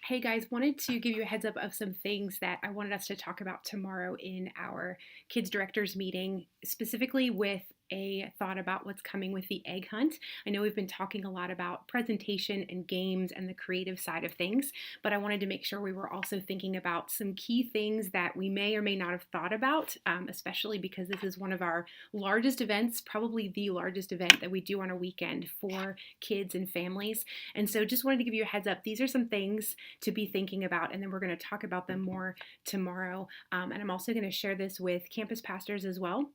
Hey guys, wanted to give you a heads up of some things that I wanted us to talk about tomorrow in our kids directors meeting, specifically with a thought about what's coming with the egg hunt. I know we've been talking a lot about presentation and games and the creative side of things, but I wanted to make sure we were also thinking about some key things that we may or may not have thought about, especially because this is one of our largest events, probably the largest event that we do on a weekend for kids and families. And so just wanted to give you a heads up. These are some things to be thinking about, and then we're going to talk about them more tomorrow. And I'm also going to share this with campus pastors as well,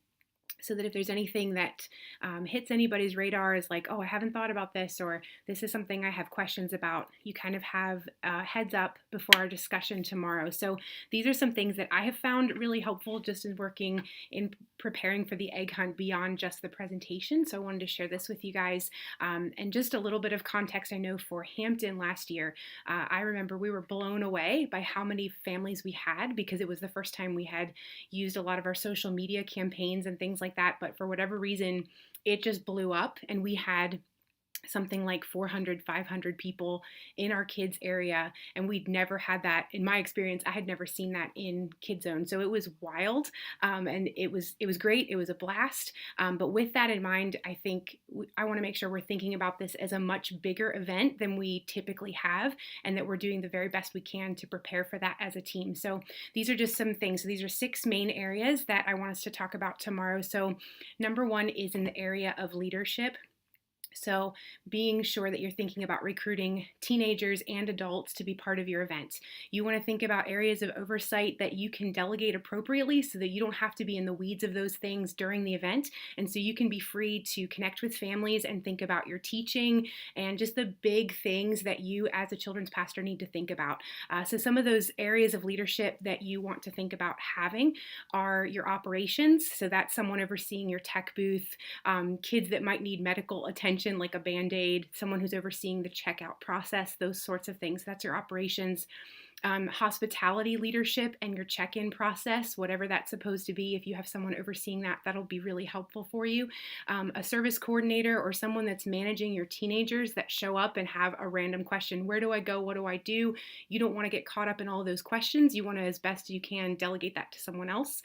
so that if there's anything that hits anybody's radar as like, oh, I haven't thought about this, or this is something I have questions about, you kind of have a heads up before our discussion tomorrow. So these are some things that I have found really helpful just in working in preparing for the egg hunt beyond just the presentation. So I wanted to share this with you guys. And just a little bit of context, I know for Hampton last year, I remember we were blown away by how many families we had, because it was the first time we had used a lot of our social media campaigns and things like that, but for whatever reason, it just blew up, and we had something like 400, 500 people in our kids area. And we'd never had that in my experience. I had never seen that in Kid Zone. So it was wild. And it was great. It was a blast. But with that in mind, I think I want to make sure we're thinking about this as a much bigger event than we typically have, and that we're doing the very best we can to prepare for that as a team. So these are just some things. So these are 6 main areas that I want us to talk about tomorrow. So number 1 is in the area of leadership. So being sure that you're thinking about recruiting teenagers and adults to be part of your event. You want to think about areas of oversight that you can delegate appropriately so that you don't have to be in the weeds of those things during the event. And so you can be free to connect with families and think about your teaching and just the big things that you as a children's pastor need to think about. So some of those areas of leadership that you want to think about having are your operations. So that's someone overseeing your tech booth, kids that might need medical attention like a Band-Aid, someone who's overseeing the checkout process, those sorts of things. That's your operations. Hospitality leadership and your check-in process, whatever that's supposed to be. If you have someone overseeing that, that'll be really helpful for you. A service coordinator or someone that's managing your teenagers that show up and have a random question. Where do I go? What do I do? You don't want to get caught up in all of those questions. You want to, as best you can, delegate that to someone else.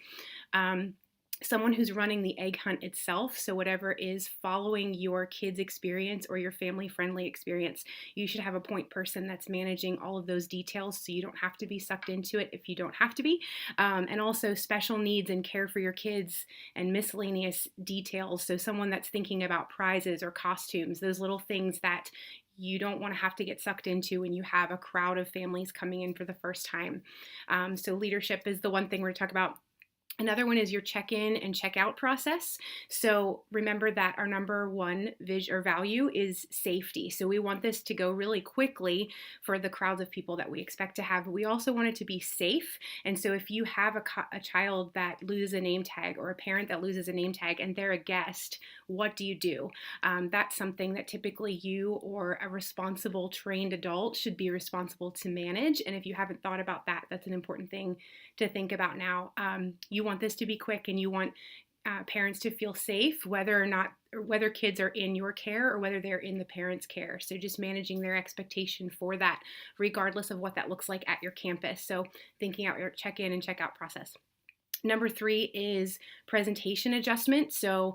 Someone who's running the egg hunt itself, so whatever is following your kids' experience or your family-friendly experience, you should have a point person that's managing all of those details so you don't have to be sucked into it if you don't have to be. And also special needs and care for your kids and miscellaneous details, so someone that's thinking about prizes or costumes, those little things that you don't want to have to get sucked into when you have a crowd of families coming in for the first time. So leadership is the one thing we're going to talk about. Another one is your check-in and check-out process. So remember that our number one value is safety. So we want this to go really quickly for the crowds of people that we expect to have. But we also want it to be safe. And so if you have a child that loses a name tag or a parent that loses a name tag and they're a guest, what do you do? That's something that typically you or a responsible trained adult should be responsible to manage. And if you haven't thought about that, that's an important thing to think about now. You want this to be quick, and you want parents to feel safe, whether kids are in your care or whether they're in the parents' care. So just managing their expectation for that, regardless of what that looks like at your campus. So thinking out your check-in and check-out process. Number 3 is presentation adjustment. So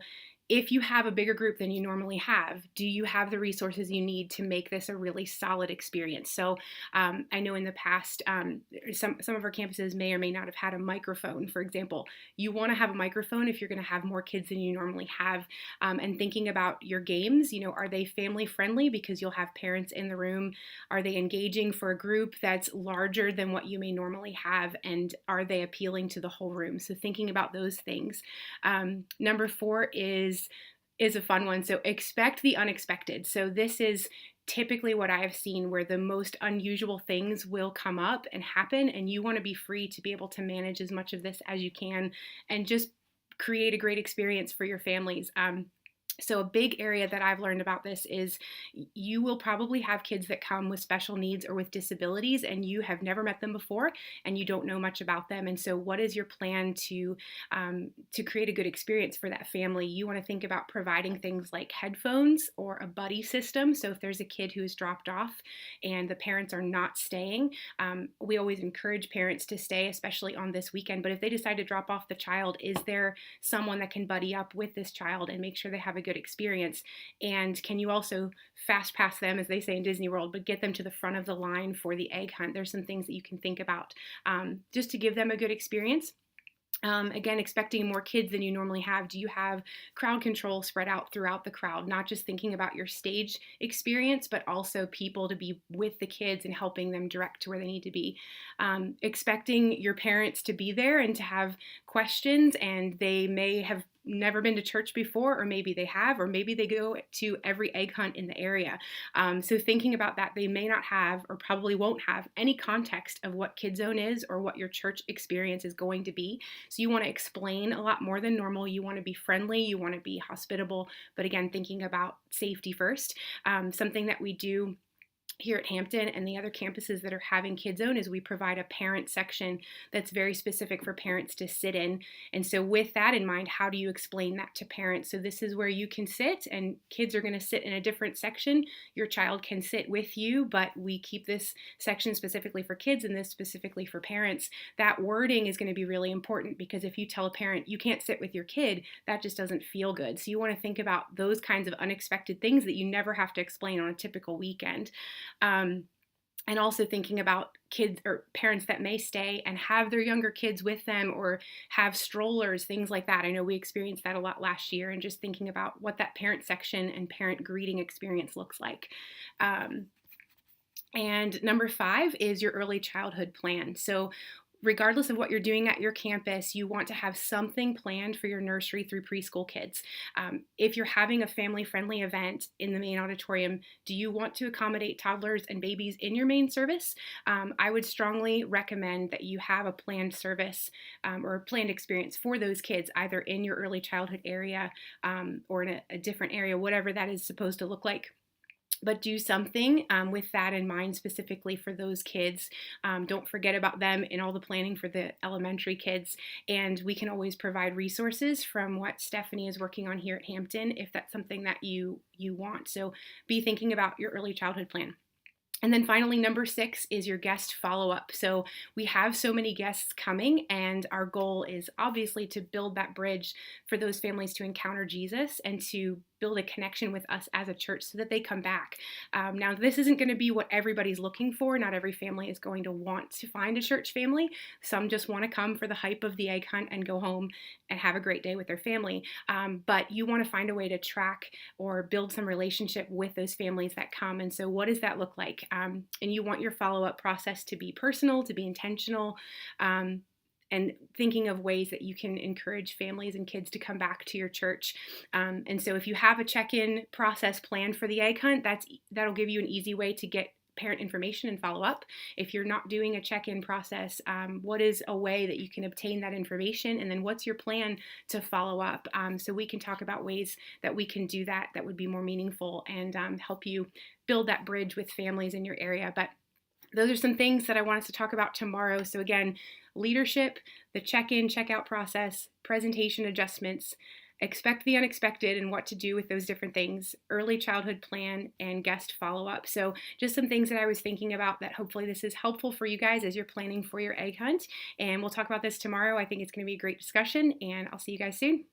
if you have a bigger group than you normally have, do you have the resources you need to make this a really solid experience? So I know in the past, some of our campuses may or may not have had a microphone, for example. You want to have a microphone if you're going to have more kids than you normally have. And thinking about your games, are they family friendly because you'll have parents in the room? Are they engaging for a group that's larger than what you may normally have? And are they appealing to the whole room? So thinking about those things. Number 4 is a fun one. So expect the unexpected. So this is typically what I have seen where the most unusual things will come up and happen, and you want to be free to be able to manage as much of this as you can and just create a great experience for your families. So, a big area that I've learned about this is you will probably have kids that come with special needs or with disabilities, and you have never met them before, and you don't know much about them. And so, what is your plan to create a good experience for that family? You want to think about providing things like headphones or a buddy system. So, if there's a kid who is dropped off and the parents are not staying, we always encourage parents to stay, especially on this weekend. But if they decide to drop off the child, is there someone that can buddy up with this child and make sure they have a good experience? And can you also fast pass them, as they say in Disney World, but get them to the front of the line for the egg hunt? There's some things that you can think about just to give them a good experience. Again, expecting more kids than you normally have. Do you have crowd control spread out throughout the crowd? Not just thinking about your stage experience, but also people to be with the kids and helping them direct to where they need to be. Expecting your parents to be there and to have questions, and they may have never been to church before, or maybe they have, or maybe they go to every egg hunt in the area. So thinking about that, they may not have, or probably won't have, any context of what Kid Zone is or what your church experience is going to be. So you want to explain a lot more than normal. You want to be friendly, you want to be hospitable, but again, thinking about safety first. Something that we do here at Hampton and the other campuses that are having Kid Zone is we provide a parent section that's very specific for parents to sit in. And so with that in mind, how do you explain that to parents? So this is where you can sit, and kids are going to sit in a different section. Your child can sit with you, but we keep this section specifically for kids and this specifically for parents. That wording is going to be really important, because if you tell a parent you can't sit with your kid, that just doesn't feel good. So you want to think about those kinds of unexpected things that you never have to explain on a typical weekend. And also thinking about kids or parents that may stay and have their younger kids with them, or have strollers, things like that. I know we experienced that a lot last year, and just thinking about what that parent section and parent greeting experience looks like. And number 5 is your early childhood plan. So regardless of what you're doing at your campus, you want to have something planned for your nursery through preschool kids. If you're having a family-friendly event in the main auditorium, do you want to accommodate toddlers and babies in your main service? I would strongly recommend that you have a planned service or a planned experience for those kids, either in your early childhood area or in a different area, whatever that is supposed to look like. But do something with that in mind, specifically for those kids. Don't forget about them in all the planning for the elementary kids. And we can always provide resources from what Stephanie is working on here at Hampton if that's something that you want. So be thinking about your early childhood plan. And then finally, number 6 is your guest follow-up. So we have so many guests coming, and our goal is obviously to build that bridge for those families to encounter Jesus and to build a connection with us as a church so that they come back. Now, this isn't going to be what everybody's looking for. Not every family is going to want to find a church family. Some just want to come for the hype of the egg hunt and go home and have a great day with their family. But you want to find a way to track or build some relationship with those families that come. And so what does that look like? And you want your follow-up process to be personal, to be intentional, and thinking of ways that you can encourage families and kids to come back to your church. And so if you have a check-in process planned for the egg hunt, that'll give you an easy way to get parent information and follow up. If you're not doing a check-in process, what is a way that you can obtain that information? And then what's your plan to follow up? So we can talk about ways that we can do that would be more meaningful and help you build that bridge with families in your area. But those are some things that I want us to talk about tomorrow. So again, leadership, the check-in, check-out process, presentation adjustments, expect the unexpected and what to do with those different things, early childhood plan, and guest follow-up. So just some things that I was thinking about that hopefully this is helpful for you guys as you're planning for your egg hunt. And we'll talk about this tomorrow. I think it's going to be a great discussion, and I'll see you guys soon.